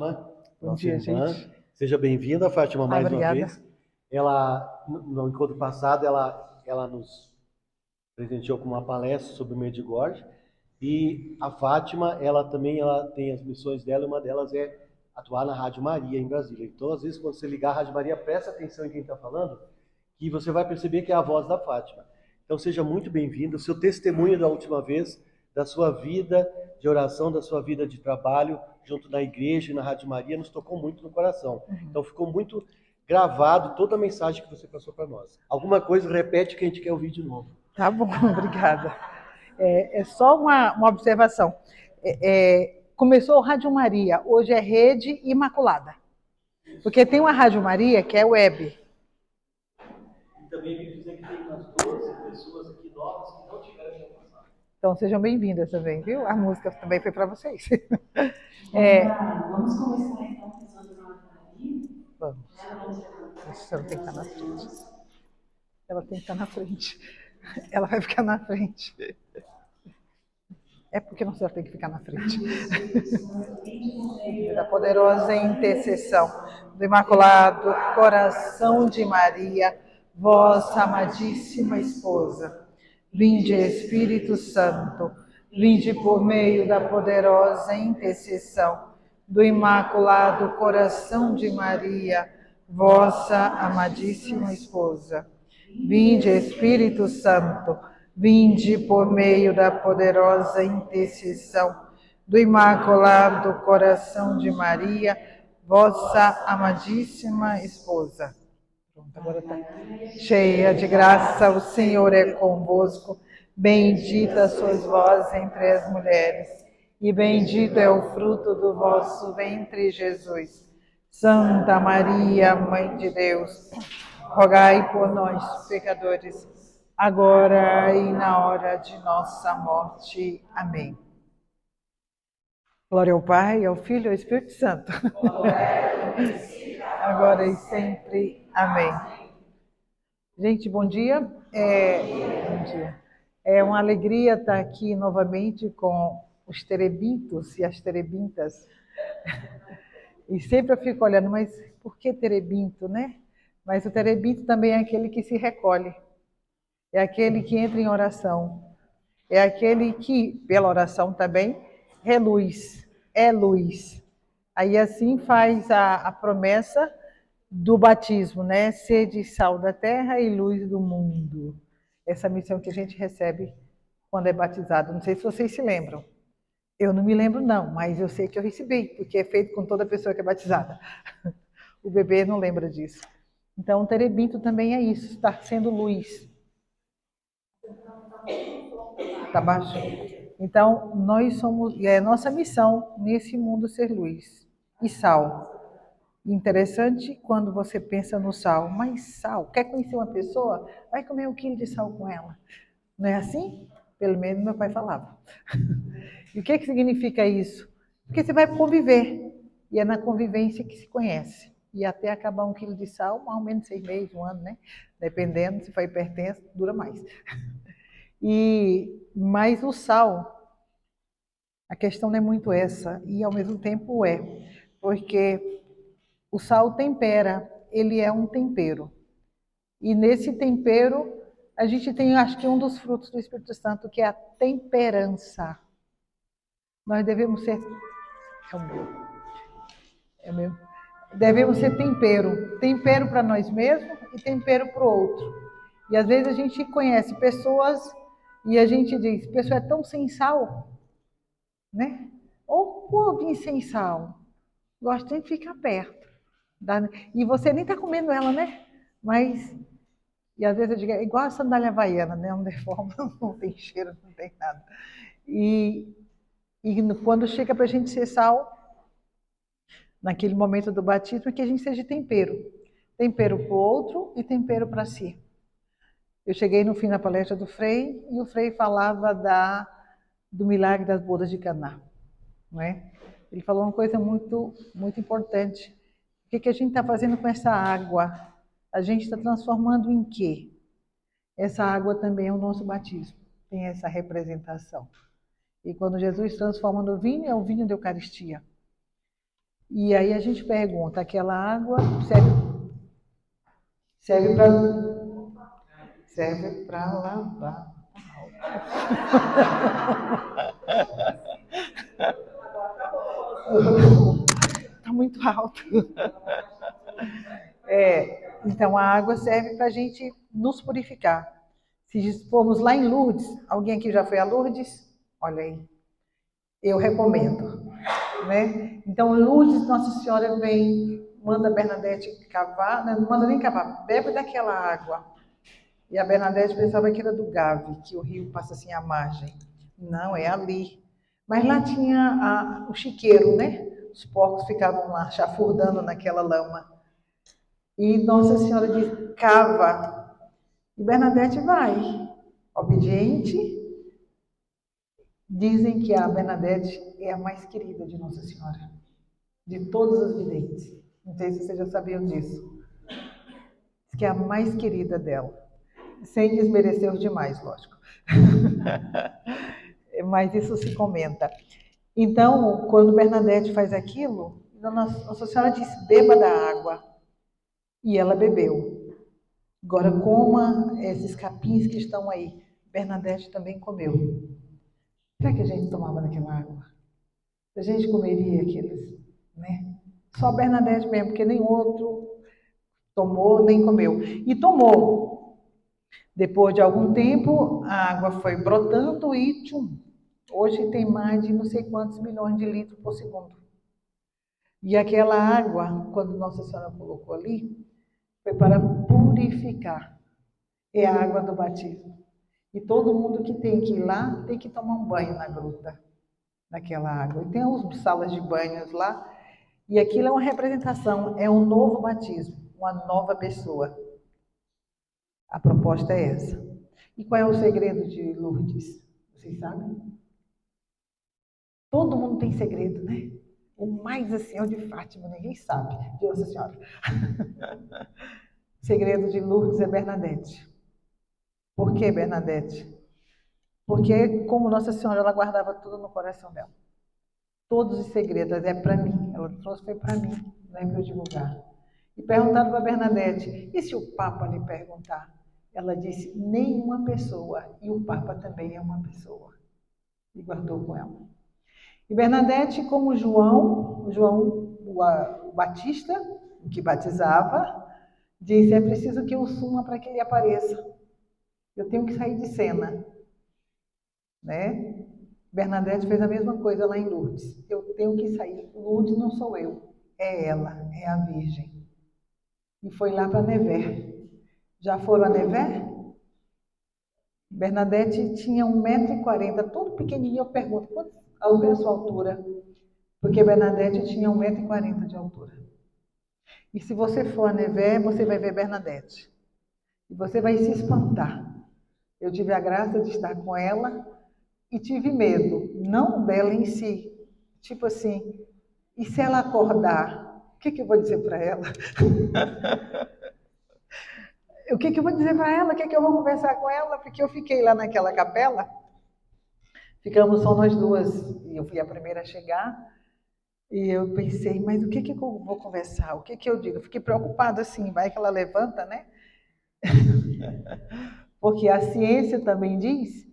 Bom nossa dia, irmã. gente. Seja bem-vinda, Fátima, mais uma Obrigada. vez. Ela, no encontro passado, ela nos presenteou com uma palestra sobre o Medjugorje. E a Fátima, ela tem as missões dela, e uma delas é atuar na Rádio Maria, em Brasília. Então, às vezes, quando você ligar a Rádio Maria, presta atenção em quem está falando, que você vai perceber que é a voz da Fátima. Então, seja muito bem-vindo. O seu testemunho da última vez, da sua vida de oração, da sua vida de trabalho, junto na igreja e na Rádio Maria, nos tocou muito no coração. Então, ficou muito gravado toda a mensagem que você passou para nós. Alguma coisa, repete que a gente quer ouvir de novo. Tá bom, obrigada. É só uma observação. Começou o Rádio Maria, hoje é Rede Imaculada. Porque tem uma Rádio Maria que é web. E também queria dizer que tem umas 12 pessoas aqui novas que não tiveram chance passado. Então sejam bem-vindas também, viu? A música também foi para vocês. Vamos começar então rezando na Ave Maria. Vamos. Ela tem que estar na frente. Ela tem que estar na frente. Ela vai ficar na frente. É porque não senhora tem que ficar na frente. Da poderosa intercessão do Imaculado Coração de Maria, vossa amadíssima esposa. Vinde, Espírito Santo, vinde por meio da poderosa intercessão do Imaculado Coração de Maria, vossa amadíssima esposa. Vinde, Espírito Santo, vinde por meio da poderosa intercessão do Imaculado Coração de Maria, vossa amadíssima esposa. Pronto, agora está. Cheia de graça, o Senhor é convosco. Bendita sois vós entre as mulheres, e bendito é o fruto do vosso ventre, Jesus. Santa Maria, Mãe de Deus, rogai por nós, pecadores, agora e na hora de nossa morte. Amém. Glória ao Pai, ao Filho e ao Espírito Santo. Agora e sempre. Amém. Gente, bom dia. Bom dia. É uma alegria estar aqui novamente com os terebintos e as terebintas. E sempre eu fico olhando, mas por que terebinto, né? Mas o terebinto também é aquele que se recolhe. É aquele que entra em oração. É aquele que, pela oração também, reluz. É luz. Aí assim faz a promessa do batismo, né? Sede sal da terra e luz do mundo. Essa missão que a gente recebe quando é batizado. Não sei se vocês se lembram. Eu não me lembro não, mas eu sei que eu recebi, porque é feito com toda pessoa que é batizada. O bebê não lembra disso. Então, o terebinto também é isso, estar sendo luz. Tá baixo? Então, nós somos, é nossa missão nesse mundo ser luz e sal. Interessante quando você pensa no sal, mas sal, quer conhecer uma pessoa? Vai comer 1 quilo de sal com ela. Não é assim? Pelo menos meu pai falava. E o que significa isso? Porque você vai conviver, e é na convivência que se conhece. E até acabar 1 quilo de sal, mais ou menos 6 meses, 1 ano, né? Dependendo, se for hipertenso, dura mais. Mas o sal, a questão não é muito essa, e ao mesmo tempo é, porque o sal tempera, ele é um tempero. E nesse tempero, a gente tem, acho que um dos frutos do Espírito Santo, que é a temperança. Nós devemos ser... É o meu. É o meu. Devemos ser tempero. Tempero para nós mesmos e tempero para o outro. E às vezes a gente conhece pessoas e a gente diz, pessoa é tão sem sal, né? Ou pô, vim sem sal. Gosta de ficar perto. E você nem está comendo ela, né? Mas, e às vezes eu digo, é igual a sandália havaiana, né? Não deforma, não tem cheiro, não tem nada. E quando chega para a gente ser sal, naquele momento do batismo, é que a gente seja tempero. Tempero para o outro e tempero para si. Eu cheguei no fim da palestra do Frei, e o Frei falava do milagre das bodas de Caná. Não é? Ele falou uma coisa muito, muito importante. O que a gente está fazendo com essa água? A gente está transformando em quê? Essa água também é o nosso batismo, tem essa representação. E quando Jesus transforma no vinho, é o vinho da Eucaristia. E aí a gente pergunta, aquela água serve para lavar. Está muito alto. Então a água serve para a gente nos purificar. Se formos lá em Lourdes, alguém aqui já foi a Lourdes? Olha aí, eu recomendo, né? Então Lourdes, Nossa Senhora vem, manda a Bernadette cavar, não manda nem cavar, bebe daquela água. E a Bernadette pensava que era do Gave, que o rio passa assim à margem. Não, é ali. Mas lá tinha o chiqueiro, né? Os porcos ficavam lá chafurdando naquela lama. E Nossa Senhora diz, cava. E Bernadette vai, obediente. Dizem que a Bernadette é a mais querida de Nossa Senhora, de todas as videntes. Não sei se vocês já sabiam disso. Diz que é a mais querida dela. Sem desmerecer os demais, lógico. Mas isso se comenta. Então, quando Bernadette faz aquilo, Nossa Senhora disse, beba da água. E ela bebeu. Agora, coma esses capins que estão aí. Bernadette também comeu. Será que a gente tomava daquela água? A gente comeria aqueles, né? Só Bernadette mesmo, porque nem outro tomou, nem comeu. E tomou. Depois de algum tempo, a água foi brotando e tchum. Hoje tem mais de não sei quantos milhões de litros por segundo. E aquela água, quando Nossa Senhora colocou ali, foi para purificar. É a água do batismo. E todo mundo que tem que ir lá tem que tomar um banho na gruta, naquela água. E tem as salas de banhos lá. E aquilo é uma representação, é um novo batismo, uma nova pessoa. A proposta é essa. E qual é o segredo de Lourdes? Vocês sabem? Todo mundo tem segredo, né? O mais assim é o de Fátima, ninguém sabe, de Nossa Senhora. O segredo de Lourdes é Bernadette. Por que Bernadette? Porque, como Nossa Senhora, ela guardava tudo no coração dela. Todos os segredos, é para mim. Ela trouxe, foi para mim, não é para eu divulgar. E perguntaram para Bernadette, e se o Papa lhe perguntar? Ela disse, nenhuma pessoa, e o Papa também é uma pessoa. E guardou com ela. E Bernadette, como João o Batista, o que batizava, disse, é preciso que eu suma para que ele apareça. Eu tenho que sair de cena. Né? Bernadette fez a mesma coisa lá em Lourdes. Eu tenho que sair. Lourdes não sou eu, é ela, é a Virgem. E foi lá para Nevers. Já foram a Nevers? Bernadette tinha 1,40 m, todo pequenininho. Eu pergunto, qual a sua altura? Porque Bernadette tinha 1,40 m de altura. E se você for a Nevers, você vai ver Bernadette. E você vai se espantar. Eu tive a graça de estar com ela e tive medo, não dela em si. Tipo assim, e se ela acordar, o que eu vou dizer para ela? O que eu vou dizer para ela? O que eu vou conversar com ela? Porque eu fiquei lá naquela capela, ficamos só nós duas, e eu fui a primeira a chegar, e eu pensei, mas o que eu vou conversar? O que eu digo? Eu fiquei preocupada assim, vai que ela levanta, né? Porque a ciência também diz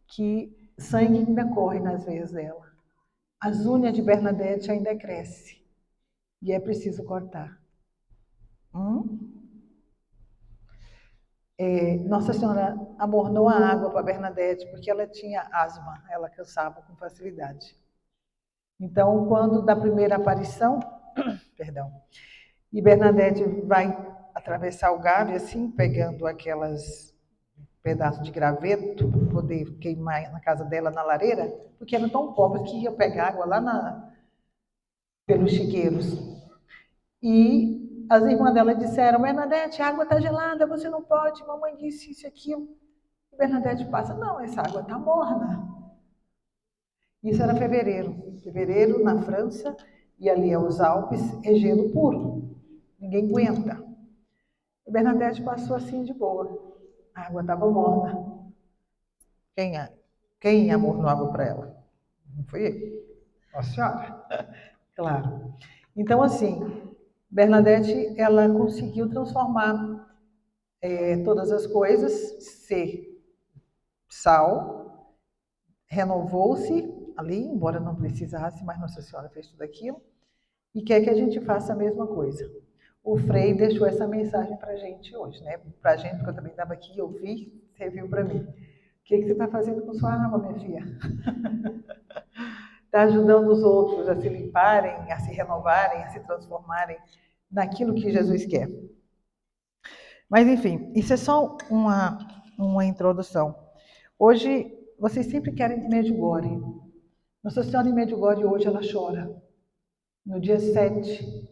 que sangue ainda corre nas veias dela. As unhas de Bernadette ainda crescem. E é preciso cortar. Nossa Senhora amornou a água para Bernadette, porque ela tinha asma, ela cansava com facilidade. Então, quando da primeira aparição, perdão, e Bernadette vai atravessar o Gave, assim, pegando aquelas pedaços de graveto para poder queimar na casa dela na lareira, porque eram tão pobres que ia pegar água lá pelos chiqueiros. E as irmãs dela disseram, Bernadette, a água está gelada, você não pode, mamãe disse isso e aquilo. E Bernadette passa, não, essa água está morna. Isso era fevereiro. Fevereiro, na França, e ali é os Alpes, é gelo puro. Ninguém aguenta. E Bernadette passou assim de boa. A água estava morna. Quem amornou água para ela? Não fui eu. Nossa Senhora. Claro. Então, assim, Bernadette, ela conseguiu transformar todas as coisas, ser sal, renovou-se ali, embora não precisasse, mas Nossa Senhora fez tudo aquilo, e quer que a gente faça a mesma coisa. O Frei deixou essa mensagem para a gente hoje, né? Para a gente, porque eu também estava aqui, eu vi, serviu para mim. O que você está fazendo com sua água, minha filha? Está ajudando os outros a se limparem, a se renovarem, a se transformarem naquilo que Jesus quer. Mas, enfim, isso é só uma introdução. Hoje, vocês sempre querem Medjugorje. Nossa Senhora em Medjugorje hoje ela chora. No dia 7,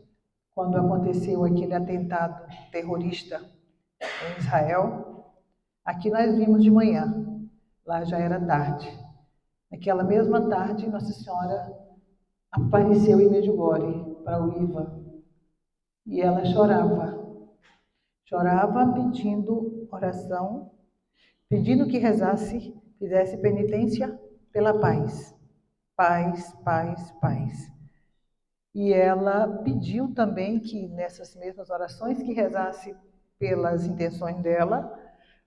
quando aconteceu aquele atentado terrorista em Israel, aqui nós vimos de manhã, lá já era tarde. Naquela mesma tarde, Nossa Senhora apareceu em Medjugorje para o Iva e ela chorava pedindo oração, pedindo que rezasse, fizesse penitência pela paz, paz, paz, paz. E ela pediu também que nessas mesmas orações que rezasse pelas intenções dela,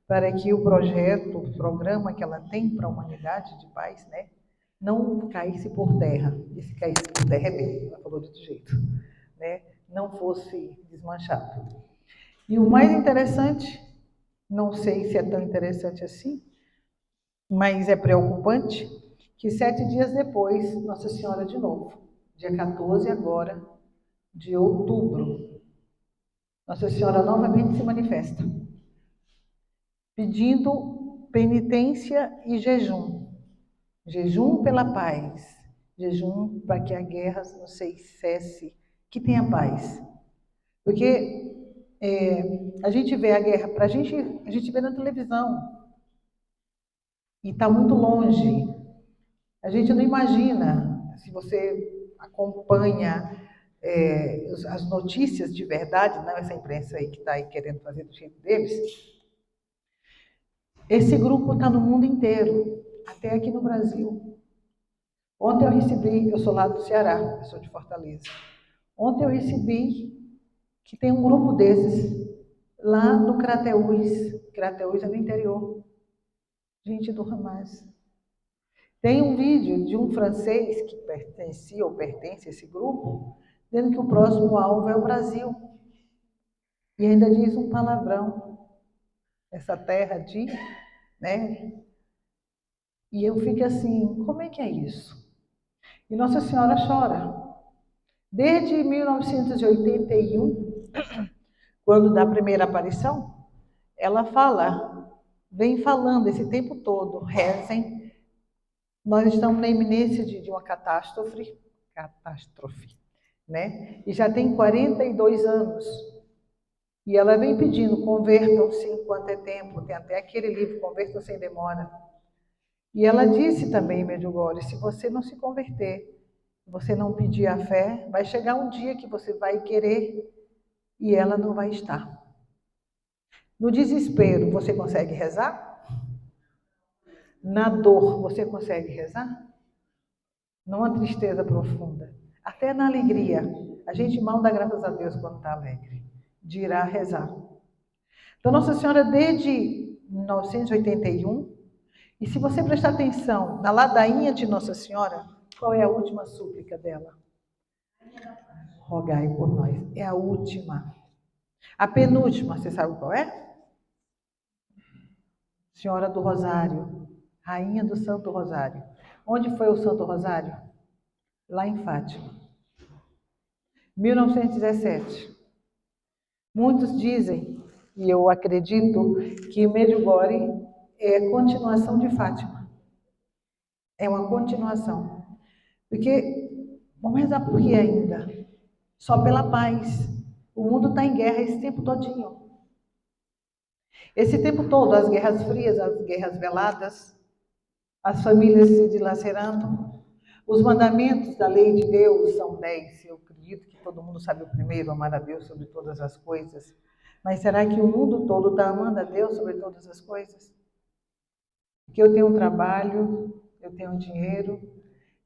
para que o projeto, o programa que ela tem para a humanidade de paz, né, não caísse por terra. E se caísse por terra é bem, ela falou de outro jeito, né, não fosse desmanchado. E o mais interessante, não sei se é tão interessante assim, mas é preocupante, que 7 dias depois, Nossa Senhora de novo, dia 14 agora, de outubro, Nossa Senhora novamente se manifesta, pedindo penitência e jejum. Jejum pela paz, jejum para que a guerra não cesse, que tenha paz. Porque a gente vê a guerra, a gente vê na televisão, e está muito longe. A gente não imagina, se você acompanha as notícias de verdade, não essa imprensa aí que está aí querendo fazer do jeito deles, esse grupo está no mundo inteiro, até aqui no Brasil. Ontem eu recebi, eu sou lá do Ceará, eu sou de Fortaleza. Ontem eu recebi que tem um grupo desses lá no Crateús. Crateús é no interior. Gente do Hamas. Tem um vídeo de um francês que pertencia ou pertence a esse grupo, dizendo que o próximo alvo é o Brasil. E ainda diz um palavrão. Essa terra de, né? E eu fico assim, como é que é isso? E Nossa Senhora chora. Desde 1981, quando da primeira aparição, ela vem falando esse tempo todo, rezem. Nós estamos na iminência de uma catástrofe, né? E já tem 42 anos. E ela vem pedindo, convertam-se enquanto é tempo. Tem até aquele livro, Convertam sem Demora. E ela disse também, Medjugorje, se você não se converter, se você não pedir a fé, vai chegar um dia que você vai querer e ela não vai estar. No desespero, você consegue rezar? Na dor, você consegue rezar? Numa tristeza profunda. Até na alegria. A gente mal dá graças a Deus quando está alegre. Dirá rezar. Então, Nossa Senhora, desde 1981, e se você prestar atenção na ladainha de Nossa Senhora, qual é a última súplica dela? Rogai por nós. É a última. A penúltima, você sabe qual é? Senhora do Rosário, Rainha do Santo Rosário. Onde foi o Santo Rosário? Lá em Fátima. 1917. Muitos dizem, e eu acredito, que Medjugorje é continuação de Fátima. É uma continuação. Porque, vamos rezar por quê ainda? Só pela paz. O mundo está em guerra esse tempo todinho. Esse tempo todo, as guerras frias, as guerras veladas, as famílias se dilacerando. Os mandamentos da lei de Deus são 10. Eu acredito que todo mundo sabe o primeiro, amar a Deus sobre todas as coisas. Mas será que o mundo todo está amando a Deus sobre todas as coisas? Porque eu tenho um trabalho, eu tenho dinheiro,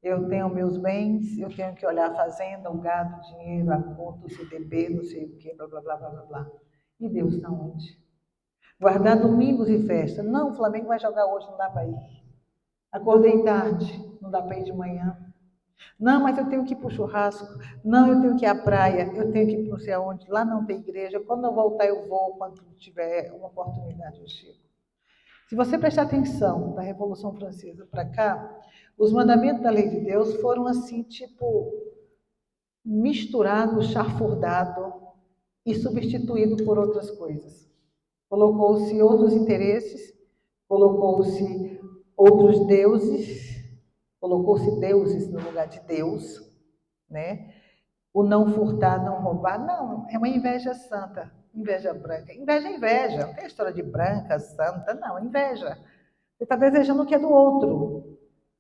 eu tenho meus bens, eu tenho que olhar a fazenda, o gado, o dinheiro, a conta, o CDB, não sei o quê, blá, blá, blá, blá, blá, blá. E Deus está onde? Guardar domingos e festa. Não, o Flamengo vai jogar hoje, não dá para ir. Acordei tarde, não dá para ir de manhã. Não, mas eu tenho que ir para o churrasco. Não, eu tenho que ir à praia. Eu tenho que ir para não sei aonde. Lá não tem igreja. Quando eu voltar, eu vou. Quando tiver uma oportunidade, eu chego. Se você prestar atenção da Revolução Francesa para cá, os mandamentos da lei de Deus foram assim, tipo, misturado, chafurdado e substituído por outras coisas. Colocou-se outros interesses, colocou-se outros deuses, colocou-se deuses no lugar de Deus, né? O não furtar, não roubar, não, é uma inveja santa, inveja branca. Inveja é inveja, não tem história de branca, santa, não, é inveja. Você está desejando o que é do outro.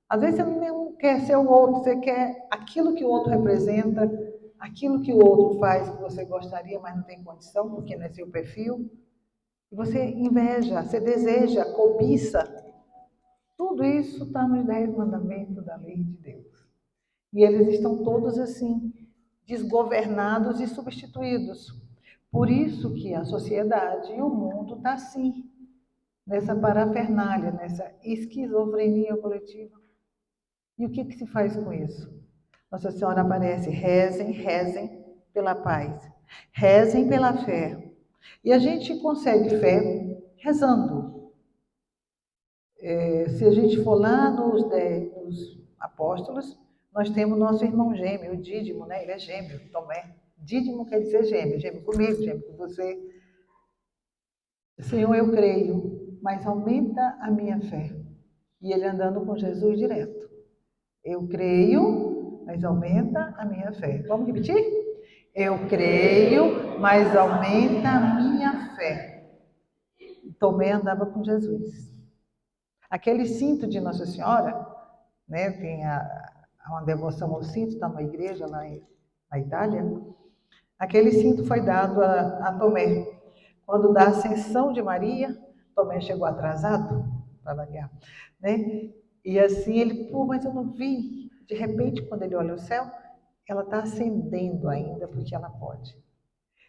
Às vezes você não quer ser o outro, você quer aquilo que o outro representa, aquilo que o outro faz que você gostaria, mas não tem condição, porque não é seu perfil. E você inveja, você deseja, cobiça. Tudo isso está nos 10 mandamentos da lei de Deus. E eles estão todos assim, desgovernados e substituídos. Por isso que a sociedade e o mundo está assim, nessa parafernália, nessa esquizofrenia coletiva. E o que se faz com isso? Nossa Senhora aparece, rezem, rezem pela paz, rezem pela fé. E a gente consegue fé rezando. Se a gente for lá nos 10 apóstolos, nós temos nosso irmão gêmeo, o Dídimo, né? Ele é gêmeo, Tomé. Dídimo quer dizer gêmeo, gêmeo comigo, gêmeo com você. Senhor, eu creio, mas aumenta a minha fé. E ele andando com Jesus direto. Eu creio, mas aumenta a minha fé. Vamos repetir? Eu creio, mas aumenta a minha fé. Tomé andava com Jesus. Aquele cinto de Nossa Senhora, né, tem uma devoção ao cinto, está numa igreja lá na Itália. Aquele cinto foi dado a Tomé. Quando da ascensão de Maria, Tomé chegou atrasado, para variar, né? E assim ele, pô, mas eu não vi. De repente, quando ele olha o céu, ela está acendendo ainda, porque ela pode.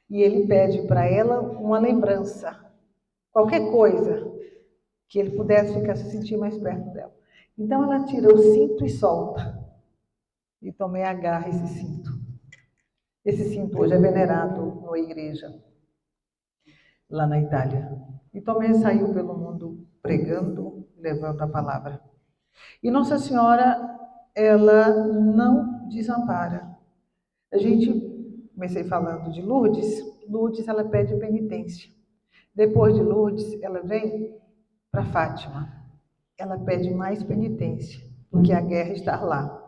E ele pede para ela uma lembrança, qualquer coisa, que ele pudesse ficar se sentir mais perto dela. Então ela tira o cinto e solta. E Tomé agarra esse cinto. Esse cinto hoje é venerado na igreja, lá na Itália. E Tomé saiu pelo mundo pregando, levando a palavra. E Nossa Senhora, ela não desampara. A gente, comecei falando de Lourdes, Lourdes ela pede penitência. Depois de Lourdes, ela vem para Fátima. Ela pede mais penitência, porque a guerra está lá.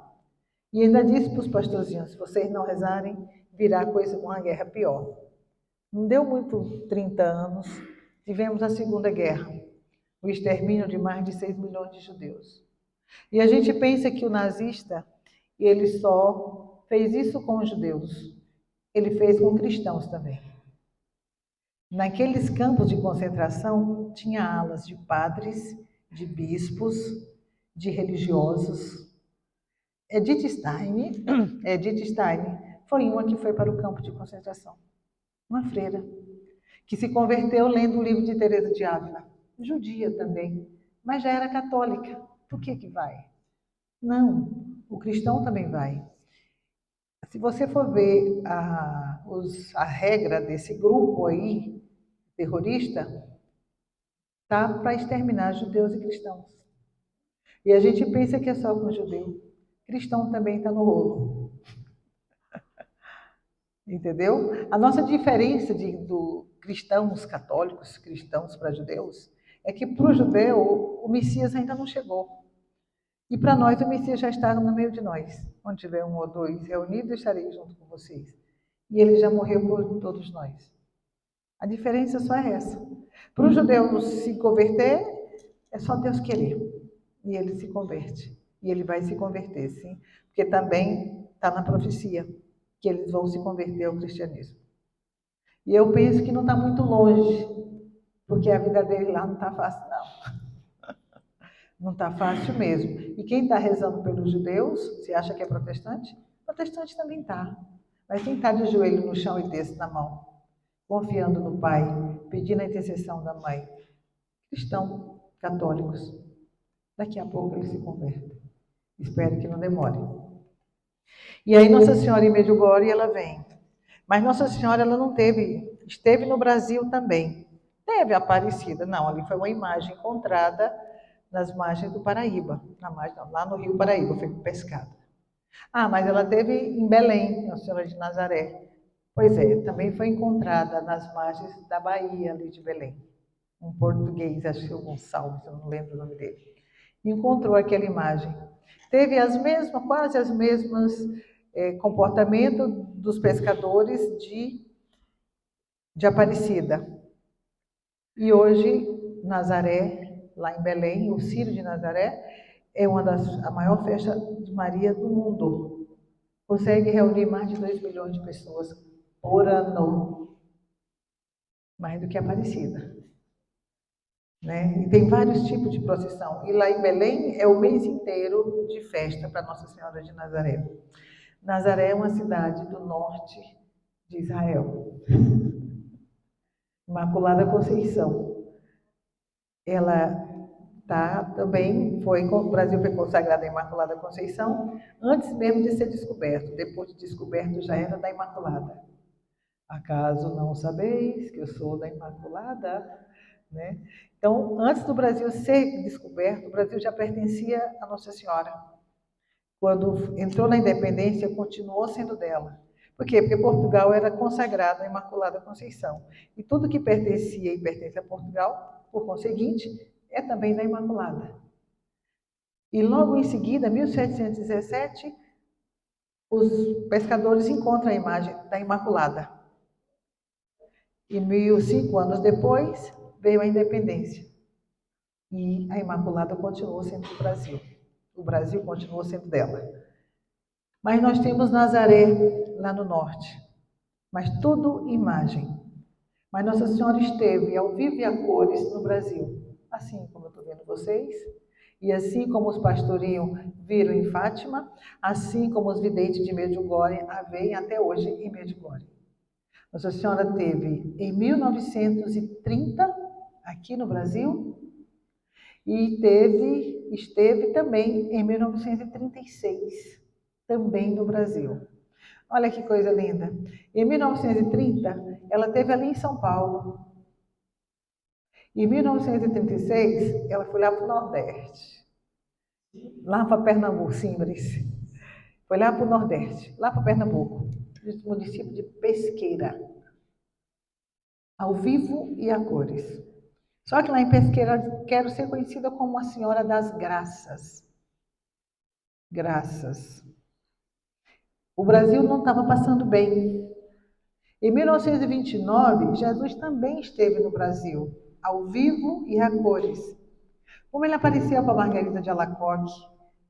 E ainda disse para os pastorzinhos, se vocês não rezarem, virá coisa com uma guerra pior. Não deu muito 30 anos, tivemos a Segunda Guerra, o extermínio de mais de 6 milhões de judeus. E a gente pensa que o nazista, ele só fez isso com os judeus, ele fez com cristãos também. Naqueles campos de concentração, tinha alas de padres, de bispos, de religiosos. Edith Stein foi uma que foi para o campo de concentração. Uma freira, que se converteu lendo o livro de Teresa de Ávila. Judia também, mas já era católica. Por que vai? Não, o cristão também vai. Se você for ver a regra desse grupo aí, terrorista, tá para exterminar judeus e cristãos. E a gente pensa que é só com judeu. Cristão também está no rolo. Entendeu? A nossa diferença do cristãos católicos, cristãos para judeus, é que para o judeu o Messias ainda não chegou. E para nós o Messias já está no meio de nós. Onde tiver um ou dois reunidos, estarei junto com vocês. E ele já morreu por todos nós. A diferença só é essa. Para o judeu se converter, é só Deus querer. E ele se converte. E ele vai se converter, sim. Porque também está na profecia que eles vão se converter ao cristianismo. E eu penso que não está muito longe, porque a vida dele lá não está fácil, não. Não está fácil mesmo. E quem está rezando pelos judeus, você acha que é protestante? Protestante também está. Mas quem está de joelho no chão e texto na mão, confiando no Pai, pedindo a intercessão da Mãe, cristão, católicos, daqui a pouco eles se convertem. Espero que não demore. E aí Nossa Senhora em Medjugorje, ela vem. Mas Nossa Senhora, ela não esteve no Brasil também. Teve Aparecida, não, ali foi uma imagem encontrada nas margens do Paraíba, lá no Rio Paraíba, foi pescada. Ah, mas ela teve em Belém, Nossa Senhora de Nazaré. Pois é, também foi encontrada nas margens da Bahia, ali de Belém. Um português, acho que é o Gonçalves, eu não lembro o nome dele. Encontrou aquela imagem. Teve quase as mesmas comportamento dos pescadores de Aparecida. E hoje, Nazaré, lá em Belém, o Círio de Nazaré, é a maior festa de Maria do mundo. Consegue reunir mais de 2 milhões de pessoas por ano. Mais do que Aparecida. Né? E tem vários tipos de procissão. E lá em Belém é o mês inteiro de festa para Nossa Senhora de Nazaré. Nazaré é uma cidade do norte de Israel. Imaculada Conceição. Ela o Brasil foi consagrado à Imaculada Conceição antes mesmo de ser descoberto. Depois de descoberto já era da Imaculada. Acaso não sabeis que eu sou da Imaculada? Né? Então, antes do Brasil ser descoberto, o Brasil já pertencia a Nossa Senhora. Quando entrou na independência, continuou sendo dela. Por quê? Porque Portugal era consagrado à Imaculada Conceição. E tudo que pertencia e pertence a Portugal, por conseguinte, é também da Imaculada. E logo em seguida, 1717, os pescadores encontram a imagem da Imaculada. E 5 anos depois, veio a independência. E a Imaculada continuou sendo do Brasil. O Brasil continuou sendo dela. Mas nós temos Nazaré, lá no norte. Mas tudo imagem. Mas Nossa Senhora esteve ao vivo e a cores no Brasil. Assim como eu estou vendo vocês. E assim como os pastorinhos viram em Fátima, assim como os videntes de Medjugorje a veem até hoje em Medjugorje. Nossa Senhora teve em 1930 aqui no Brasil e esteve também em 1936 também no Brasil. Olha que coisa linda. Em 1930 ela esteve ali em São Paulo. Em 1936 ela foi lá para o Nordeste, lá para Pernambuco, Simbres. Foi lá para o Nordeste, lá para Pernambuco, no município de Pesqueira. Ao vivo e a cores. Só que lá em Pesqueira quero ser conhecida como a Senhora das Graças. Graças. O Brasil não estava passando bem. Em 1929, Jesus também esteve no Brasil, ao vivo e a cores. Como ele apareceu para Margarida de Alacoque,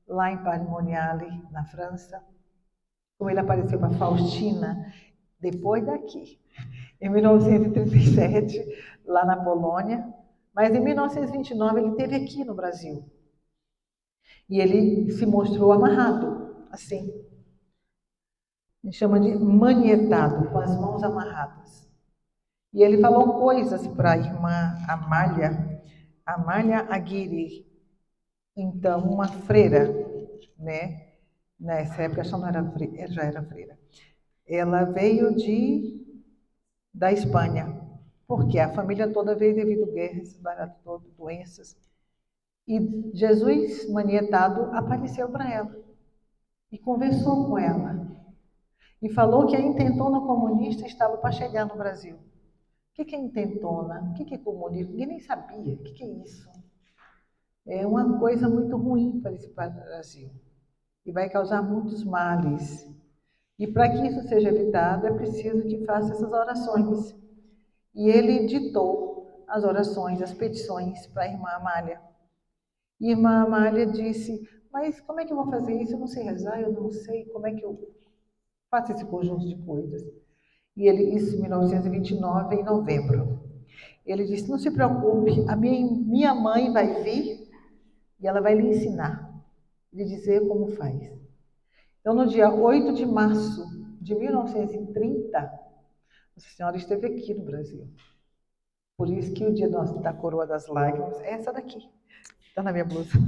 lá em Patrimoniale, na França. Como ele apareceu para Faustina, depois daqui. Em 1937, lá na Polônia. Mas em 1929 ele esteve aqui no Brasil. E ele se mostrou amarrado, assim. A gente chama de manietado, com as mãos amarradas. E ele falou coisas para a irmã Amália Aguirre, então uma freira, né? Nessa época já era freira. Ela veio da Espanha, porque a família toda veio devido a guerras, doenças. E Jesus, manietado, apareceu para ela e conversou com ela. E falou que a intentona comunista estava para chegar no Brasil. O que é intentona? O que é comunista? Ninguém nem sabia. O que é isso? É uma coisa muito ruim para esse Brasil. E vai causar muitos males. E para que isso seja evitado, é preciso que faça essas orações. E ele ditou as orações, as petições para a irmã Amália. E a irmã Amália disse, mas como é que eu vou fazer isso? Eu não sei rezar, eu não sei como é que eu faço esse conjunto de coisas. E ele disse em 1929, em novembro. Ele disse, não se preocupe, a minha mãe vai vir E ela vai lhe ensinar, lhe dizer como faz. Então, no dia 8 de março de 1930, Nossa Senhora esteve aqui no Brasil. Por isso que o dia da Coroa das Lágrimas é essa daqui. Está na minha blusa.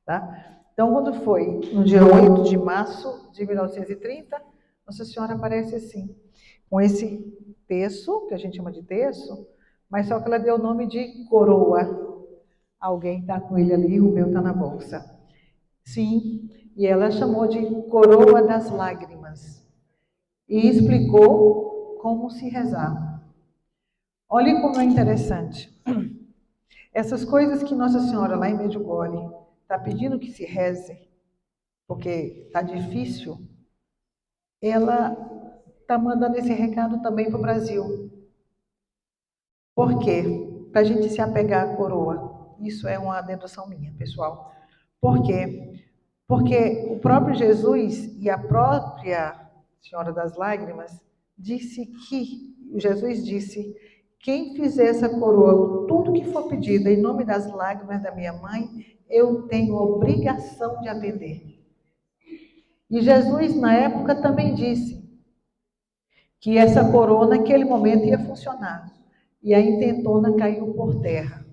Tá? Então, quando foi no dia 8 de março de 1930, Nossa Senhora aparece assim, com esse terço, que a gente chama de terço, mas só que ela deu o nome de coroa. Alguém está com ele ali, o meu está na bolsa. Sim, e ela chamou de Coroa das Lágrimas. E explicou como se rezar. Olhe como é interessante. Essas coisas que Nossa Senhora, lá em Medjugorje, está pedindo que se reze, porque está difícil, ela está mandando esse recado também para o Brasil. Por quê? Para a gente se apegar à coroa. Isso é uma dedução minha, pessoal. Por quê? Porque o próprio Jesus e a própria Senhora das Lágrimas Jesus disse, quem fizer essa coroa, tudo que for pedido em nome das lágrimas da minha mãe, eu tenho a obrigação de atender. E Jesus, na época, também disse que essa coroa, naquele momento, ia funcionar. E a intentona caiu por terra.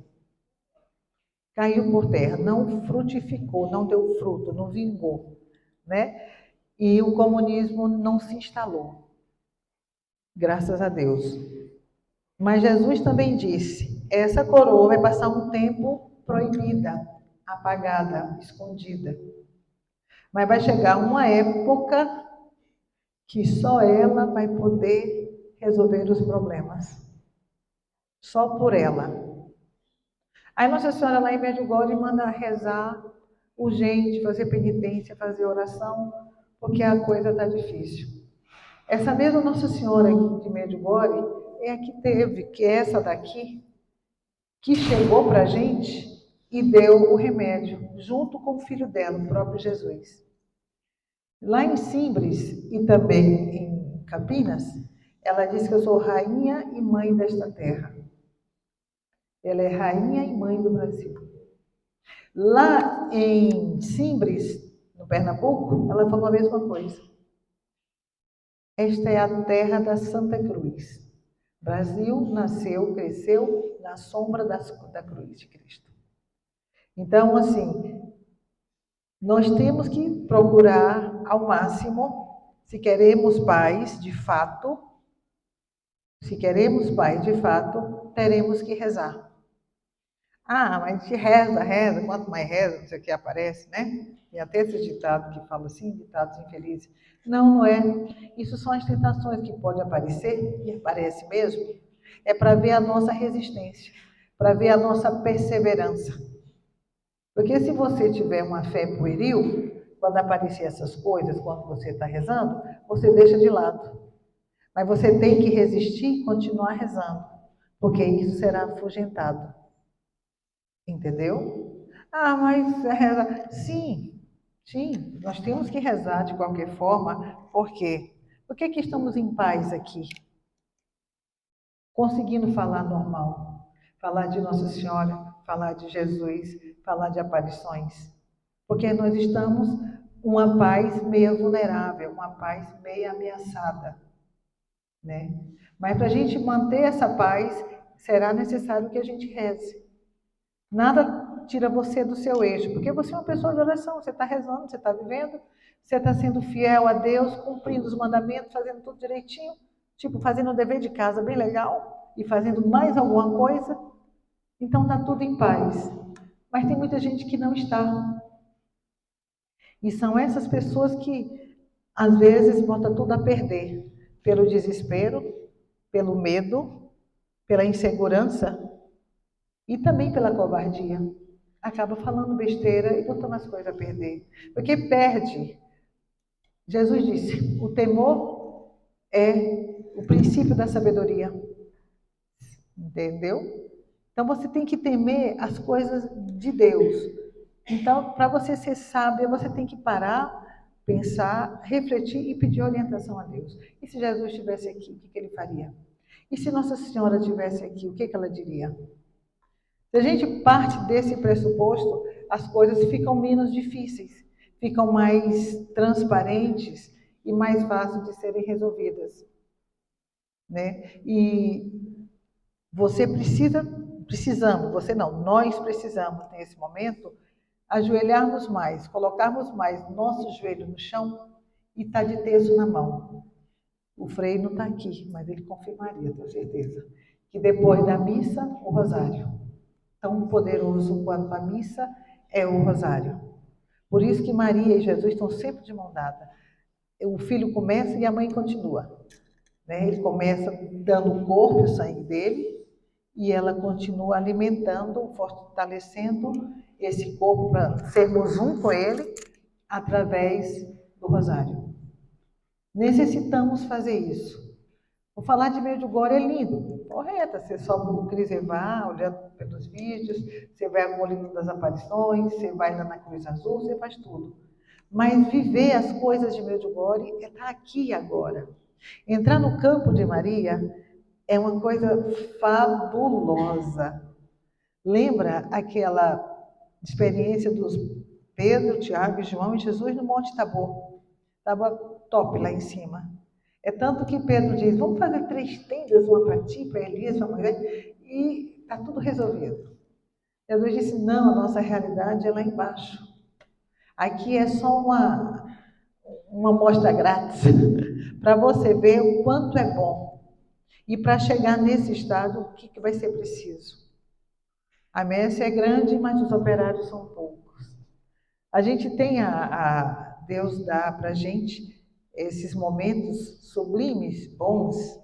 Caiu por terra, não frutificou, não deu fruto, não vingou, né? E o comunismo não se instalou, graças a Deus. Mas Jesus também disse, essa coroa vai passar um tempo proibida, apagada, escondida. Mas vai chegar uma época que só ela vai poder resolver os problemas. Só por ela. Aí Nossa Senhora lá em Medjugorje manda rezar urgente, fazer penitência, fazer oração, porque a coisa está difícil. Essa mesma Nossa Senhora de Medjugorje é a que teve, que é essa daqui, que chegou para a gente e deu o remédio, junto com o filho dela, o próprio Jesus. Lá em Simbres e também em Campinas, ela diz que eu sou rainha e mãe desta terra. Ela é rainha e mãe do Brasil. Lá em Simbres, no Pernambuco, ela falou a mesma coisa. Esta é a terra da Santa Cruz. Brasil nasceu, cresceu na sombra da cruz de Cristo. Então, assim, nós temos que procurar ao máximo, se queremos paz de fato, teremos que rezar. Ah, mas a gente reza, quanto mais reza, não sei o que aparece, né? Tem até esse ditado que fala assim, ditados infelizes. Não, não é. Isso são as tentações que podem aparecer, e aparece mesmo, é para ver a nossa resistência, para ver a nossa perseverança. Porque se você tiver uma fé pueril, quando aparecer essas coisas, quando você está rezando, você deixa de lado. Mas você tem que resistir e continuar rezando, porque isso será afugentado. Entendeu? Ah, mas reza. Sim, nós temos que rezar de qualquer forma. Por quê? Por que estamos em paz aqui? Conseguindo falar normal. Falar de Nossa Senhora, falar de Jesus, falar de aparições. Porque nós estamos uma paz meio vulnerável, uma paz meio ameaçada. Né? Mas para a gente manter essa paz, será necessário que a gente reze. Nada tira você do seu eixo, porque você é uma pessoa de oração, você está rezando, você está vivendo, você está sendo fiel a Deus, cumprindo os mandamentos, fazendo tudo direitinho, tipo fazendo o dever de casa bem legal e fazendo mais alguma coisa, então está tudo em paz. Mas tem muita gente que não está. E são essas pessoas que, às vezes, botam tudo a perder, pelo desespero, pelo medo, pela insegurança, e também pela covardia. Acaba falando besteira e botando as coisas a perder. Porque perde. Jesus disse, o temor é o princípio da sabedoria. Entendeu? Então você tem que temer as coisas de Deus. Então, para você ser sábia, você tem que parar, pensar, refletir e pedir orientação a Deus. E se Jesus estivesse aqui, o que ele faria? E se Nossa Senhora estivesse aqui, o que ela diria? Se a gente parte desse pressuposto, as coisas ficam menos difíceis, ficam mais transparentes e mais fáceis de serem resolvidas, né? E você não, nós precisamos nesse momento ajoelharmos mais, colocarmos mais nosso joelho no chão e estar de terço na mão. O Frei não está aqui, mas ele confirmaria, tenho certeza, que depois da missa, o rosário. Tão poderoso quanto a missa é o rosário. Por isso que Maria e Jesus estão sempre de mão dada. O filho começa e a mãe continua, né? Ele começa dando o corpo e o sangue dele, e ela continua alimentando, fortalecendo esse corpo para sermos um com ele através do rosário. Necessitamos fazer isso. Vou falar de Medjugorje é lindo, correta. Você sobe no Criseval, olhando pelos vídeos, você vai à Colina das Aparições, você vai lá na Cruz Azul, você faz tudo. Mas viver as coisas de Medjugorje é estar aqui agora. Entrar no campo de Maria é uma coisa fabulosa. Lembra aquela experiência dos Pedro, Tiago, João e Jesus no Monte Tabor? Estava top lá em cima. É tanto que Pedro diz, vamos fazer 3 tendas, uma para ti, para Elias, para Moisés, e está tudo resolvido. Jesus disse, não, a nossa realidade é lá embaixo. Aqui é só uma amostra grátis, para você ver o quanto é bom. E para chegar nesse estado, o que vai ser preciso? A messe é grande, mas os operários são poucos. A gente tem Deus dá para a gente esses momentos sublimes, bons,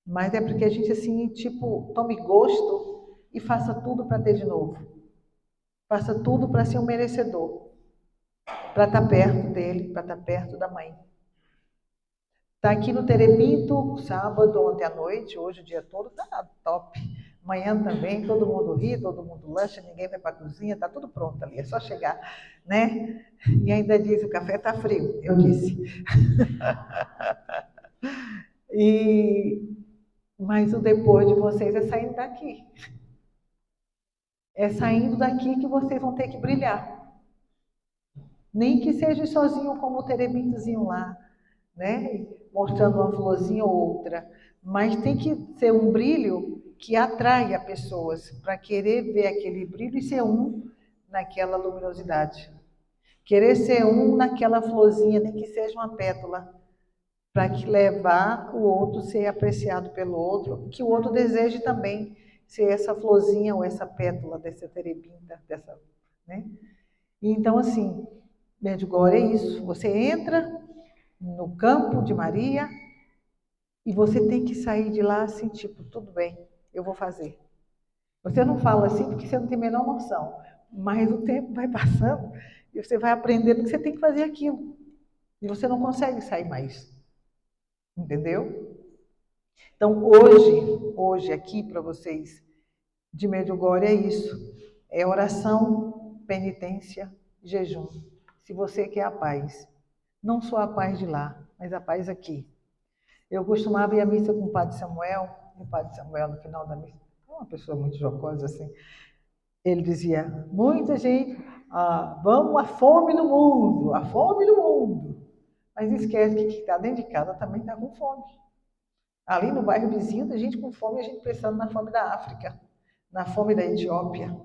mas é porque a gente, assim, tipo, tome gosto e faça tudo para ter de novo. Faça tudo para ser um merecedor, para estar perto dele, para estar perto da mãe. Está aqui no Terebinto, sábado, ontem à noite, hoje o dia todo, tá top. Amanhã também, todo mundo ri, todo mundo lancha, ninguém vai para a cozinha, está tudo pronto ali, é só chegar, né? E ainda diz, o café está frio, eu disse. Mas o depois de vocês é saindo daqui. É saindo daqui que vocês vão ter que brilhar. Nem que seja sozinho como o Terebintozinho lá, né? Mostrando uma florzinha ou outra. Mas tem que ser um brilho que atraia pessoas para querer ver aquele brilho e ser um naquela luminosidade. Querer ser um naquela florzinha, nem que seja uma pétala, para que levar o outro ser apreciado pelo outro, que o outro deseje também ser essa florzinha ou essa pétala dessa terebinta, né? Então, assim, Medjugorje é isso. Você entra no campo de Maria e você tem que sair de lá assim, tipo, tudo bem, eu vou fazer. Você não fala assim porque você não tem a menor noção, mas o tempo vai passando e você vai aprendendo que você tem que fazer aquilo. E você não consegue sair mais. Entendeu? Então, hoje aqui para vocês, de Medjugorje é isso. É oração, penitência, jejum. Se você quer a paz. Não só a paz de lá, mas a paz aqui. Eu costumava ir à missa com o Padre Samuel, e o Padre Samuel, no final da missa, é uma pessoa muito jocosa assim, ele dizia, muita gente, vamos à fome no mundo, a fome no mundo. Mas esquece que quem está dentro de casa também está com fome. Ali no bairro vizinho, tem gente com fome e a gente pensando na fome da África, na fome da Etiópia.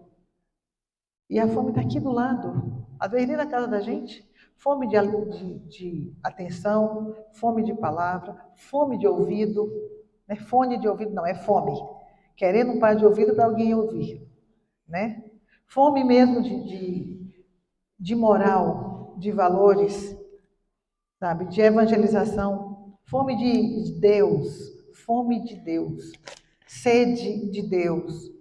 E a fome está aqui do lado, às vezes nem na casa da gente. Fome de atenção, fome de palavra, fome de ouvido. Não é fone de ouvido, não, é fome. Querendo um par de ouvido para alguém ouvir. Né? Fome mesmo de moral, de valores, sabe? De evangelização. Fome de Deus, fome de Deus, sede de Deus.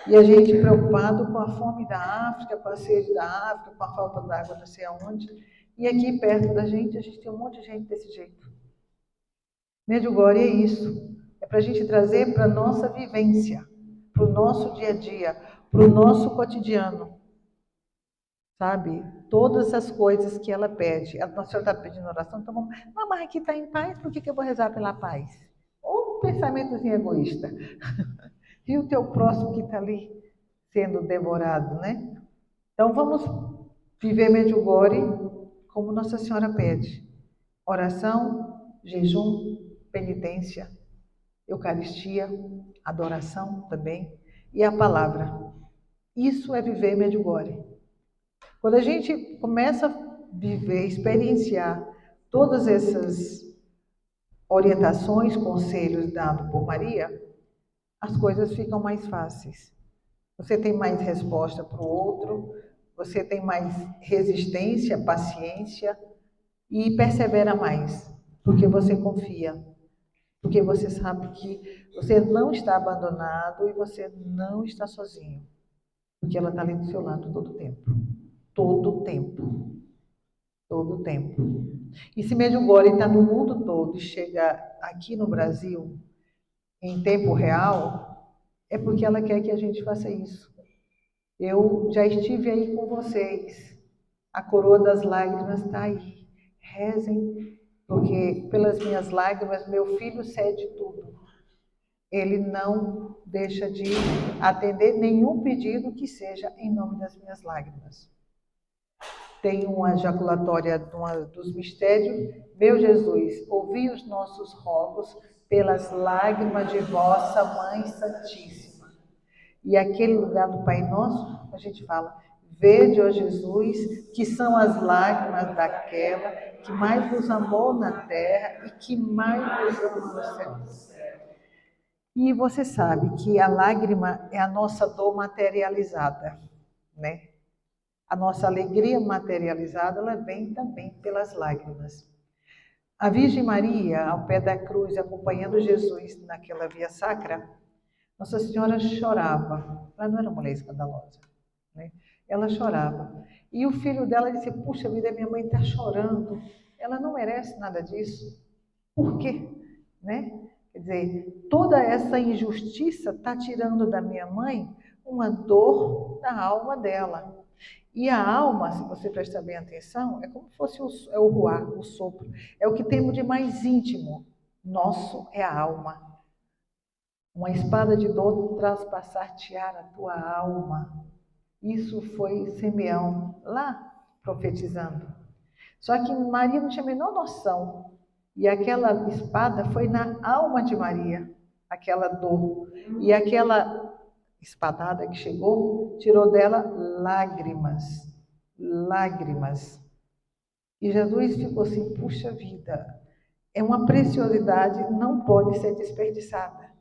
E a gente preocupado com a fome da África, com a sede da África, com a falta d'água não sei aonde. E aqui perto da gente, a gente tem um monte de gente desse jeito. Medjugorje é isso. É para a gente trazer para a nossa vivência, para o nosso dia a dia, para o nosso cotidiano. Sabe? Todas as coisas que ela pede. A Nossa Senhora está pedindo oração, então vamos. Não, mas aqui está em paz, por que eu vou rezar pela paz? Ou um pensamentozinho egoísta. E o teu próximo que está ali sendo devorado, né? Então vamos viver Medjugorje como Nossa Senhora pede. Oração, jejum, penitência, Eucaristia, adoração também e a palavra. Isso é viver Medjugorje. Quando a gente começa a viver, experienciar todas essas orientações, conselhos dados por Maria, as coisas ficam mais fáceis. Você tem mais resposta para o outro, você tem mais resistência, paciência e persevera mais, porque você confia, porque você sabe que você não está abandonado e você não está sozinho, porque ela está ali do seu lado todo o tempo. Todo o tempo. Todo o tempo. E se Medjugorje está no mundo todo e chega aqui no Brasil em tempo real, é porque ela quer que a gente faça isso. Eu já estive aí com vocês. A coroa das lágrimas está aí. Rezem, porque pelas minhas lágrimas meu filho cede tudo. Ele não deixa de atender nenhum pedido que seja em nome das minhas lágrimas. Tem uma ejaculatória dos mistérios. Meu Jesus, ouvi os nossos rogos pelas lágrimas de vossa Mãe Santíssima. E aquele lugar do Pai Nosso, a gente fala, vede, ó Jesus, que são as lágrimas daquela que mais vos amou na terra e que mais vos ama no céu. E você sabe que a lágrima é a nossa dor materializada, né? A nossa alegria materializada, ela vem também pelas lágrimas. A Virgem Maria, ao pé da cruz, acompanhando Jesus naquela via sacra, Nossa Senhora chorava. Ela não era uma mulher escandalosa, né? Ela chorava. E o filho dela disse, puxa vida, minha mãe está chorando. Ela não merece nada disso. Por quê? Né? Quer dizer, toda essa injustiça está tirando da minha mãe uma dor da alma dela. E a alma, se você prestar bem atenção, é como se fosse o ruar, o sopro. É o que temos de mais íntimo. Nosso é a alma. Uma espada de dor traspassar-te-á a tua alma. Isso foi Simeão lá profetizando. Só que Maria não tinha a menor noção. E aquela espada foi na alma de Maria, aquela dor. E aquela espadada que chegou, tirou dela lágrimas. Lágrimas. E Jesus ficou assim, puxa vida, é uma preciosidade, não pode ser desperdiçada.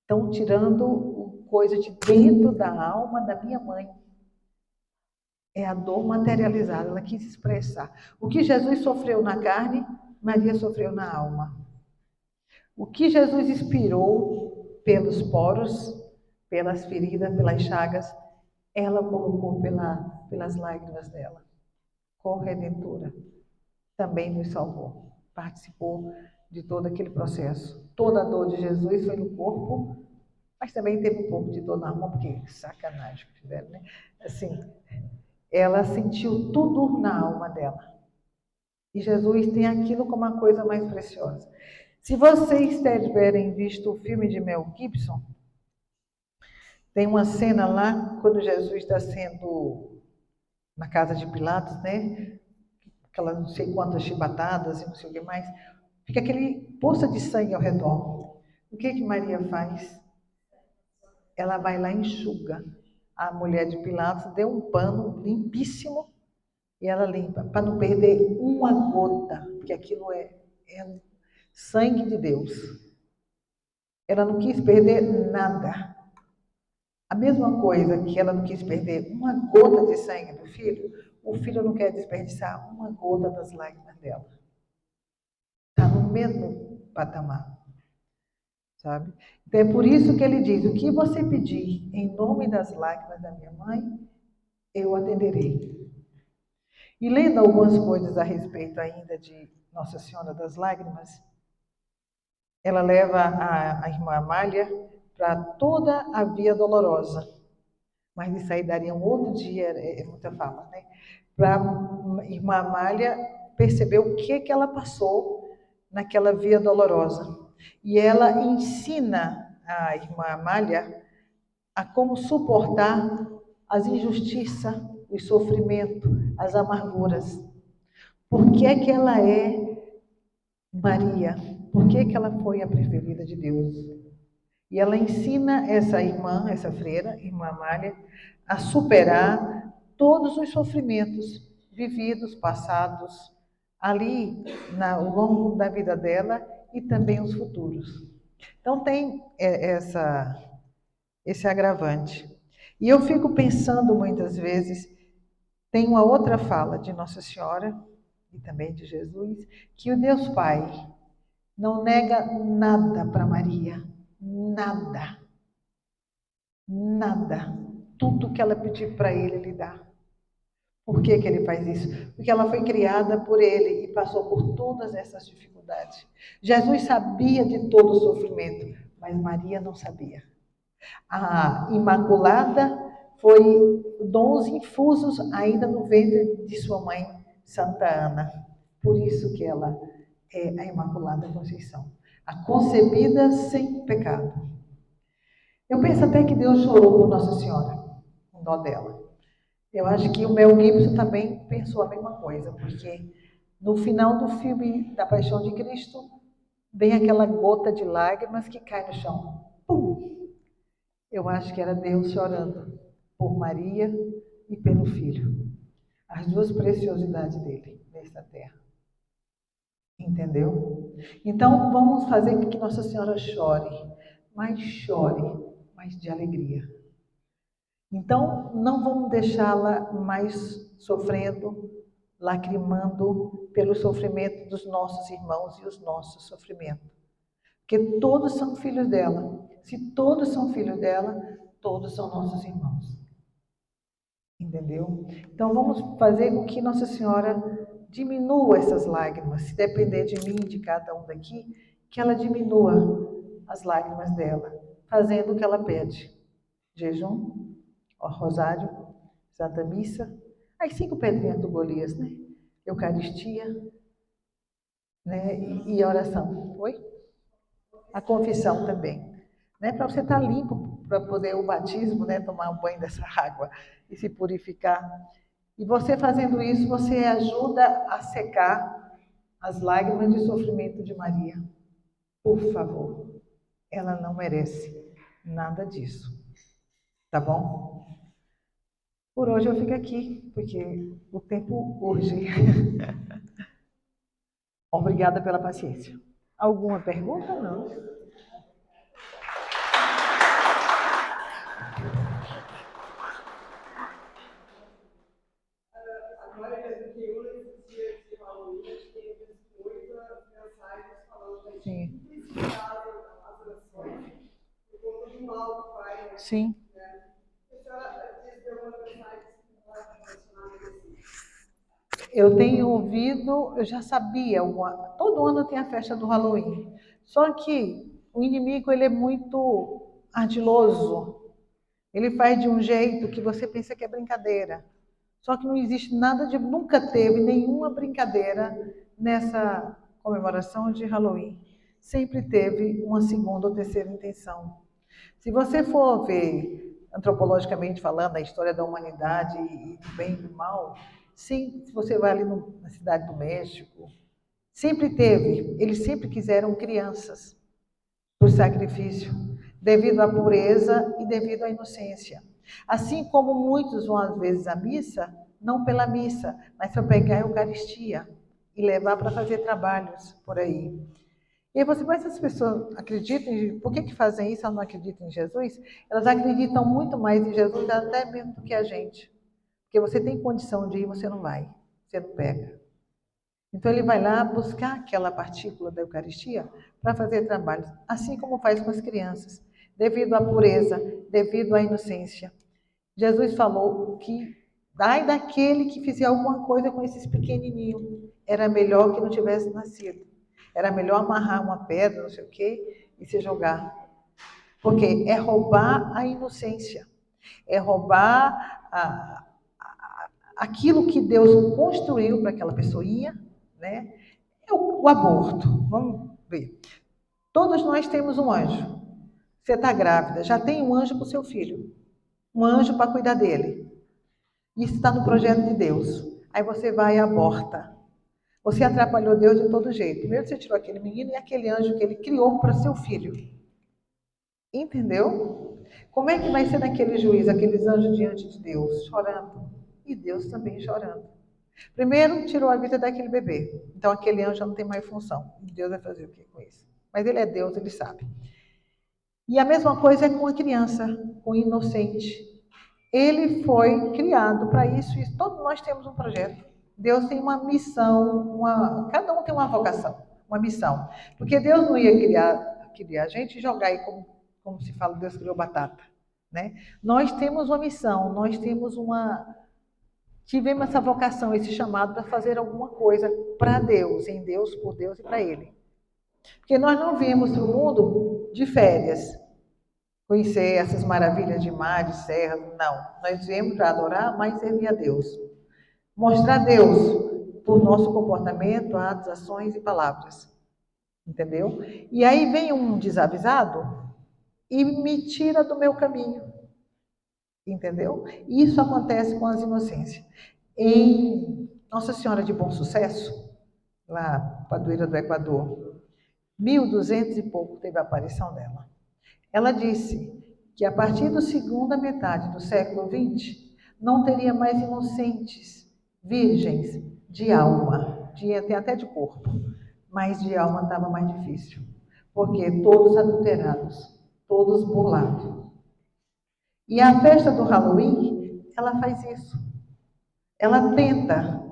Estão tirando coisa de dentro da alma da minha mãe. É a dor materializada, ela quis expressar. O que Jesus sofreu na carne, Maria sofreu na alma. O que Jesus expirou pelos poros, pelas feridas, pelas chagas, ela colocou pelas lágrimas dela. Corredentora. Também nos salvou. Participou de todo aquele processo. Toda a dor de Jesus foi no corpo, mas também teve um pouco de dor na alma, porque sacanagem que fizeram, né? Assim, ela sentiu tudo na alma dela. E Jesus tem aquilo como a coisa mais preciosa. Se vocês tiverem visto o filme de Mel Gibson, tem uma cena lá, quando Jesus está sendo na casa de Pilatos, né? Aquelas não sei quantas chibatadas e não sei o que mais. Fica aquele poça de sangue ao redor. O que Maria faz? Ela vai lá e enxuga. A mulher de Pilatos deu um pano limpíssimo e ela limpa, para não perder uma gota, porque aquilo é sangue de Deus. Ela não quis perder nada. A mesma coisa que ela não quis perder uma gota de sangue do filho, o filho não quer desperdiçar uma gota das lágrimas dela. Está no mesmo patamar, sabe? Então é por isso que ele diz, o que você pedir em nome das lágrimas da minha mãe, eu atenderei. E lendo algumas coisas a respeito ainda de Nossa Senhora das Lágrimas, ela leva a irmã Amália para toda a Via Dolorosa. Mas isso aí daria um outro dia, é muita fala, né? Para a irmã Amália perceber o que ela passou naquela Via Dolorosa. E ela ensina a irmã Amália a como suportar as injustiças os sofrimentos, as amarguras. Por que é que ela é Maria? Por que é que ela foi a preferida de Deus? E ela ensina essa irmã, essa freira, irmã Amália, a superar todos os sofrimentos vividos, passados, ali ao longo da vida dela e também os futuros. Então tem esse agravante. E eu fico pensando muitas vezes, tem uma outra fala de Nossa Senhora e também de Jesus, que o Deus Pai não nega nada para Maria, nada, nada. Tudo que ela pedir para ele, ele dá. Por que ele faz isso? Porque ela foi criada por ele e passou por todas essas dificuldades. Jesus sabia de todo o sofrimento, mas Maria não sabia. A Imaculada foi dons infusos ainda no ventre de sua mãe, Santa Ana. Por isso que ela é a Imaculada Conceição. A concebida sem pecado. Eu penso até que Deus chorou por Nossa Senhora, com dó dela. Eu acho que o Mel Gibson também pensou a mesma coisa, porque no final do filme da Paixão de Cristo, vem aquela gota de lágrimas que cai no chão. Pum! Eu acho que era Deus chorando por Maria e pelo Filho. As duas preciosidades dele nesta terra. Entendeu? Então, vamos fazer com que Nossa Senhora chore, mas de alegria. Então, não vamos deixá-la mais sofrendo, lacrimando pelo sofrimento dos nossos irmãos e os nossos sofrimentos. Porque todos são filhos dela. Se todos são filhos dela, todos são nossos irmãos. Entendeu? Então, vamos fazer com que Nossa Senhora diminua essas lágrimas. Se depender de mim, de cada um daqui, que ela diminua as lágrimas dela, fazendo o que ela pede. Jejum, rosário, Santa Missa, as 5 pedrinhas do Golias, né? Eucaristia, né? E oração. Oi? A confissão também. Né? Para você estar limpo, para poder o batismo, né? Tomar um banho dessa água e se purificar. E você fazendo isso, você ajuda a secar as lágrimas de sofrimento de Maria. Por favor, ela não merece nada disso. Tá bom? Por hoje eu fico aqui, porque o tempo urge. Obrigada pela paciência. Alguma pergunta? Não. Agora que eu nesses dias de Halloween, tem muitas mensagens falando da intensidade das orações, por conta do mal que faz. Sim. A senhora disse algumas mensagens que podem relacionar assim. Eu tenho ouvido, eu já sabia, todo ano tem a festa do Halloween. Só que o inimigo ele é muito ardiloso. Ele faz de um jeito que você pensa que é brincadeira. Só que não existe nada de, nunca teve nenhuma brincadeira nessa comemoração de Halloween. Sempre teve uma segunda ou terceira intenção. Se você for ver, antropologicamente falando, a história da humanidade e do bem e do mal, sim, se você vai ali na cidade do México, sempre teve, eles sempre quiseram crianças por sacrifício, devido à pureza e devido à inocência. Assim como muitos vão às vezes à missa, não pela missa, mas para pegar a Eucaristia e levar para fazer trabalhos por aí. E aí você, mas essas pessoas acreditam, por que fazem isso? Elas não acreditam em Jesus? Elas acreditam muito mais em Jesus até mesmo do que a gente. Porque você tem condição de ir, você não vai, você não pega. Então ele vai lá buscar aquela partícula da Eucaristia para fazer trabalhos, assim como faz com as crianças, devido à pureza, devido à inocência. Jesus falou que ai daquele que fizer alguma coisa com esses pequenininhos, era melhor que não tivesse nascido. Era melhor amarrar uma pedra, não sei o quê, e se jogar. Porque é roubar a inocência, é roubar aquilo que Deus construiu para aquela pessoinha, né? É o aborto. Vamos ver. Todos nós temos um anjo. Você está grávida, já tem um anjo para o seu filho. Um anjo para cuidar dele. Isso está no projeto de Deus. Aí você vai e aborta. Você atrapalhou Deus de todo jeito. Primeiro você tirou aquele menino e aquele anjo que ele criou para seu filho. Entendeu? Como é que vai ser naquele juízo, aqueles anjos diante de Deus, chorando? E Deus também chorando. Primeiro, tirou a vida daquele bebê. Então, aquele anjo já não tem mais função. Deus vai fazer o que com isso? Mas ele é Deus, ele sabe. E a mesma coisa é com a criança, com o inocente. Ele foi criado para isso e todos nós temos um projeto. Deus tem uma missão, cada um tem uma vocação, uma missão. Porque Deus não ia criar a gente e jogar aí como se fala, Deus criou batata. Né? Nós temos uma missão, tivemos essa vocação, esse chamado para fazer alguma coisa para Deus, em Deus, por Deus e para Ele. Porque nós não viemos para o mundo de férias, conhecer essas maravilhas de mar, de serra, não. Nós viemos para adorar, mas servir a Deus. Mostrar Deus por nosso comportamento, atos, ações e palavras. Entendeu? E aí vem um desavisado e me tira do meu caminho. Entendeu? Isso acontece com as inocências. Em Nossa Senhora de Bom Sucesso, lá, padroeira do Equador, 1200 e pouco teve a aparição dela. Ela disse que a partir da segunda metade do século XX, não teria mais inocentes, virgens, de alma, tem até de corpo, mas de alma estava mais difícil, porque todos adulterados, todos burlados. E a festa do Halloween, ela faz isso. Ela tenta.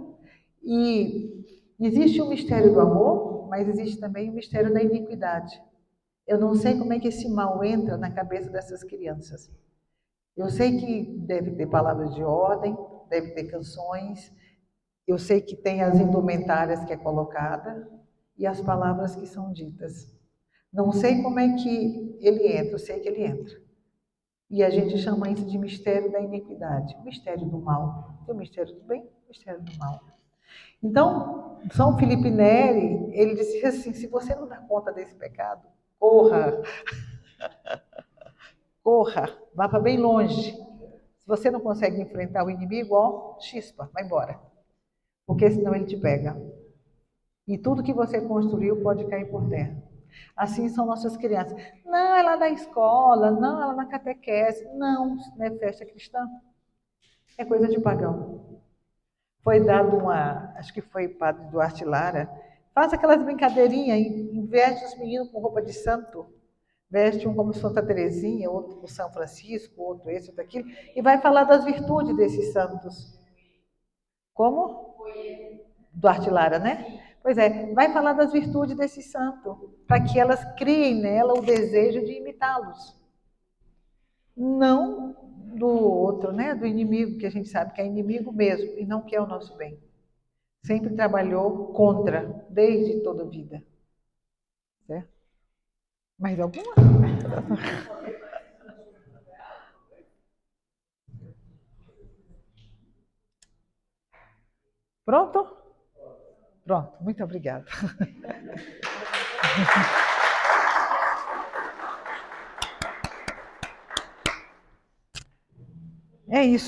E existe o mistério do amor, mas existe também o mistério da iniquidade. Eu não sei como é que esse mal entra na cabeça dessas crianças. Eu sei que deve ter palavras de ordem, deve ter canções, eu sei que tem as indumentárias que é colocada e as palavras que são ditas. Não sei como é que ele entra, eu sei que ele entra. E a gente chama isso de mistério da iniquidade, mistério do mal. Tem o mistério do bem, o mistério do mal. Então, São Felipe Neri, ele disse assim, se você não dá conta desse pecado, corra, corra, vá para bem longe. Se você não consegue enfrentar o inimigo, ó, chispa, vai embora. Porque senão ele te pega. E tudo que você construiu pode cair por terra. Assim são nossas crianças. Não, ela é da escola, não, ela é na catequese. Não, isso não é festa cristã. É coisa de pagão. Foi dado acho que foi o padre Duarte Lara, faz aquelas brincadeirinhas, investe os meninos com roupa de santo, veste um como Santa Teresinha, outro como São Francisco, outro esse, outro aquilo, e vai falar das virtudes desses santos. Como? Duarte Lara, né? Pois é, vai falar das virtudes desse santo, para que elas criem nela o desejo de imitá-los. Não do outro, né? Do inimigo, que a gente sabe que é inimigo mesmo, e não quer o nosso bem. Sempre trabalhou contra, desde toda a vida. Certo? Mais alguma? Pronto? Pronto, muito obrigada. É isso.